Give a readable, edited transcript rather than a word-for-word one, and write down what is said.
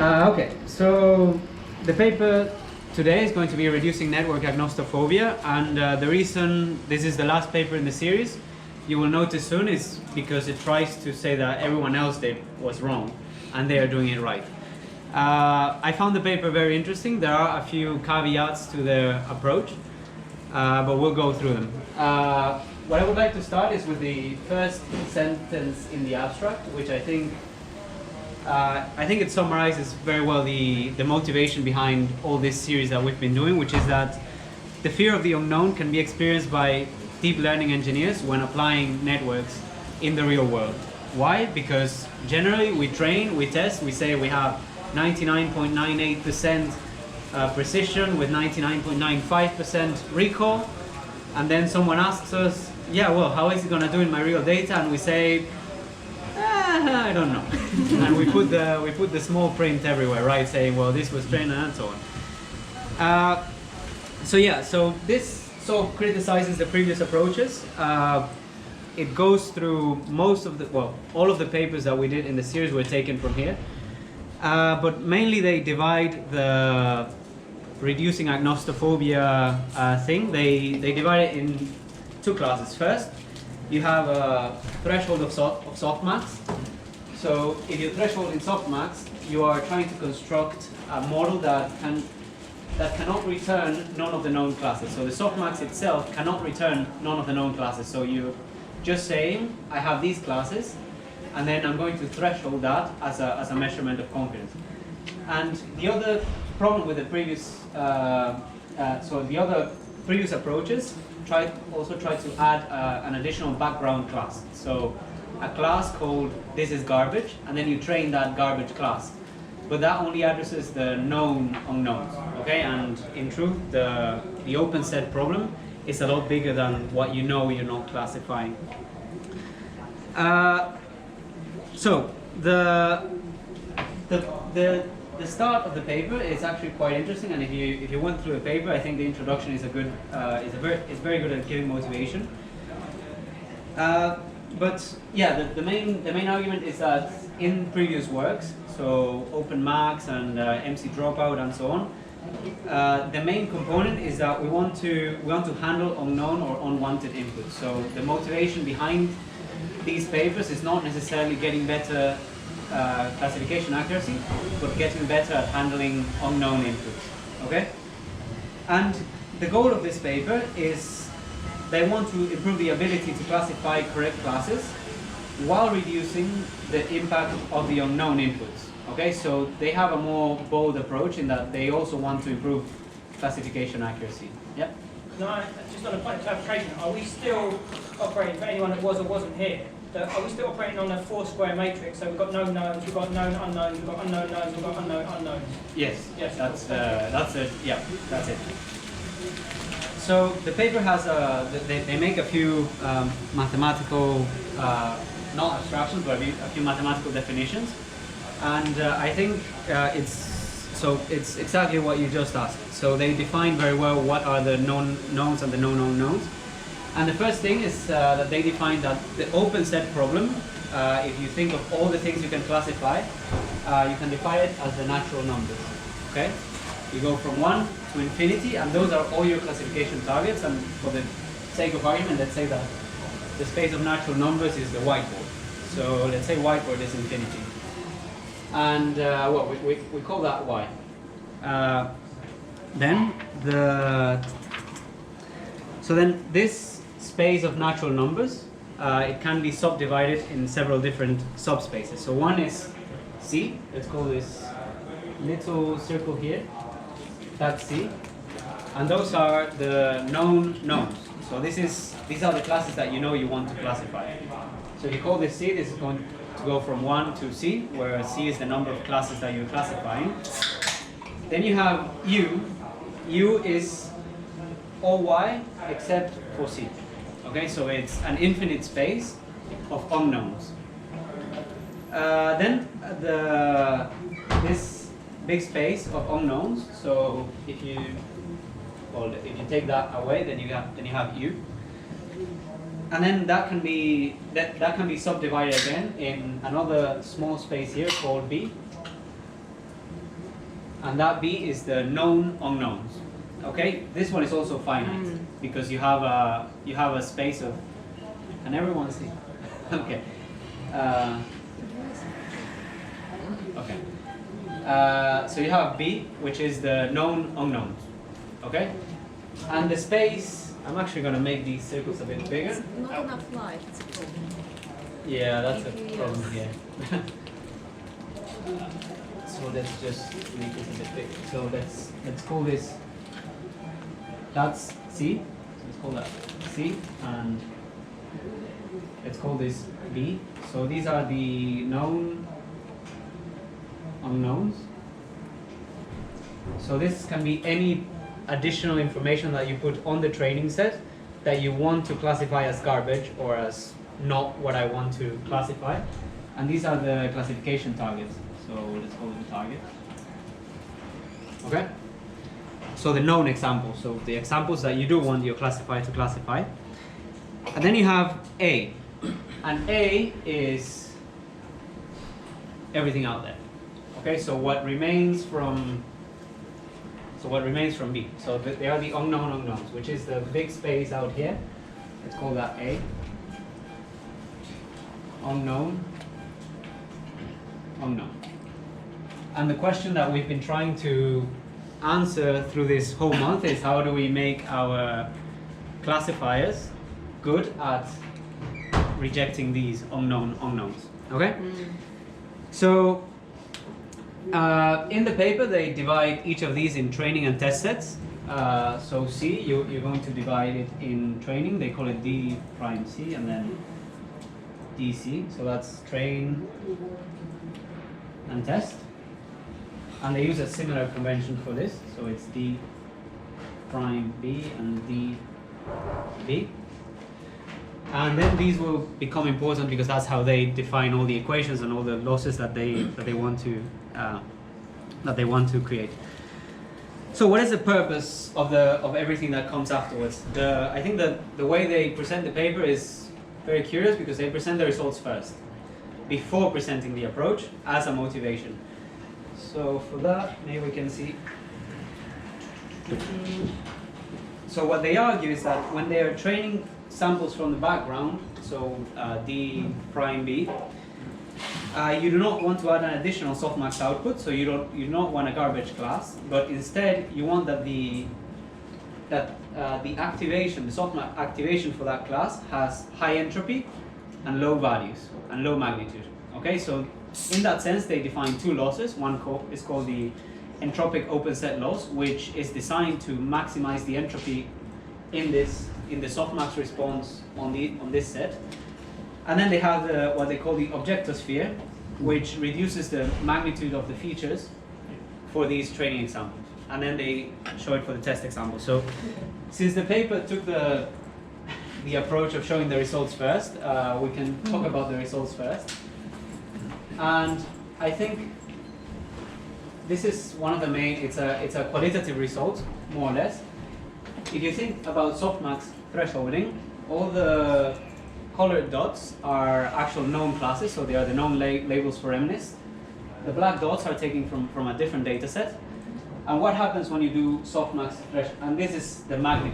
Okay, so the paper today is going to be reducing network agnostophobia, and the reason this is the last paper in the series, you will notice soon, is because it tries to say that everyone else did was wrong and they are doing it right. I found the paper very interesting. There are a few caveats to their approach, but we'll go through them. What I would like to start is with the first sentence in the abstract, which I think it summarizes very well the motivation behind all this series that we've been doing, which is that the fear of the unknown can be experienced by deep learning engineers when applying networks in the real world. Why? Because generally we train, we test, we say we have 99.98% precision with 99.95% recall, and then someone asks us, yeah, well, how is it going to do in my real data? And we say, I don't know. And we put the small print everywhere, right, saying, well, this was trained and so on. So this sort of criticizes the previous approaches. It goes through all of the papers that we did in the series were taken from here. But mainly they divide the reducing agnostophobia thing. They divide it in two classes. First, you have a threshold of softmax. So if your threshold in softmax, you are trying to construct a model that cannot return none of the known classes. So the softmax itself cannot return none of the known classes. So you're just saying, I have these classes, and then I'm going to threshold that as a measurement of confidence. And the other problem with the previous, the other previous approaches also try to add an additional background class. So a class called this is garbage, and then you train that garbage class. But that only addresses the known unknowns, okay? And in truth, the open set problem is a lot bigger than what you know you're not classifying. So the start of the paper is actually quite interesting, and if you went through the paper, I think the introduction is is very good at giving motivation. But yeah, the main argument is that in previous works, so OpenMax and MC Dropout and so on, the main component is that we want to handle unknown or unwanted inputs. So the motivation behind these papers is not necessarily getting better classification accuracy, but getting better at handling unknown inputs. Okay? And the goal of this paper is they want to improve the ability to classify correct classes while reducing the impact of the unknown inputs. Okay, so they have a more bold approach in that they also want to improve classification accuracy. Yep. No, just on a point of clarification, are we still operating, for anyone that was or wasn't here, are we still operating on a 4-square matrix? So we've got known knowns, we've got known unknowns, we've got unknown knowns, we've got unknown unknowns? Yes. Yes. That's it. Yeah, that's it. So the paper has they make a few mathematical, not abstractions, but a few mathematical definitions, and I think it's exactly what you just asked. So they define very well what are the known knowns and the known unknowns. And the first thing is that they define that the open set problem, if you think of all the things you can classify, you can define it as the natural numbers. Okay? You go from 1 to infinity, and those are all your classification targets. And for the sake of argument, let's say that the space of natural numbers is the whiteboard. So let's say whiteboard is infinity. And we call that y. Then this space of natural numbers, it can be subdivided in several different subspaces. So one is C. Let's call this little circle here. That's C. And those are the known knowns. So these are the classes that you know you want to classify. So if you call this C, this is going to go from 1 to C, where C is the number of classes that you're classifying. Then you have U. U is all Y except for C. Okay, so it's an infinite space of unknowns. Then this big space of unknowns. So if you take that away, then you have U. And then that can be subdivided again in another small space here called B. and that B is the known unknowns. Okay, this one is also finite because you have a space of, and everyone see. Okay. Okay. So you have B, which is the known unknowns. Okay, and the space. I'm actually going to make these circles a bit bigger. It's not enough light, it's a problem. Yeah, that's a problem here. So let's just make it a bit bigger. So let's call this. That's C. So let's call that C, and let's call this B. So these are the known unknowns. So this can be any additional information that you put on the training set that you want to classify as garbage or as not what I want to classify. And these are the classification targets. So let's call them targets. Okay? So the known examples. So the examples that you do want your classifier to classify. And then you have A. And A is everything out there. Okay, so what remains from B. So they are the unknown unknowns, which is the big space out here. Let's call that A. Unknown. Unknown. And the question that we've been trying to answer through this whole month is how do we make our classifiers good at rejecting these unknown unknowns. Okay? So in the paper they divide each of these in training and test sets. So C, you're going to divide it in training. They call it D prime C and then DC. So that's train and test. And they use a similar convention for this. So it's D prime B and D B. And then these will become important because that's how they define all the equations and all the losses that they want to create. So what is the purpose of everything that comes afterwards? I think that the way they present the paper is very curious because they present the results first, before presenting the approach as a motivation. So for that, maybe we can see. So what they argue is that when they are training samples from the background, so D prime B, you do not want to add an additional softmax output, so you do not want a garbage class, but instead you want that the activation, the softmax activation for that class has high entropy and low values and low magnitude. Okay, so in that sense they define two losses. One is called the entropic open set loss, which is designed to maximize the entropy in the softmax response on this set. And then they have what they call the objector sphere, which reduces the magnitude of the features for these training examples. And then they show it for the test example. So since the paper took the approach of showing the results first, we can talk about the results first. And I think this is one of the main, it's a qualitative result, more or less. If you think about softmax thresholding, all the colored dots are actual known classes, so they are the known labels for MNIST. The black dots are taken from a different data set. And what happens when you do softmax threshold, and this is the magnitude.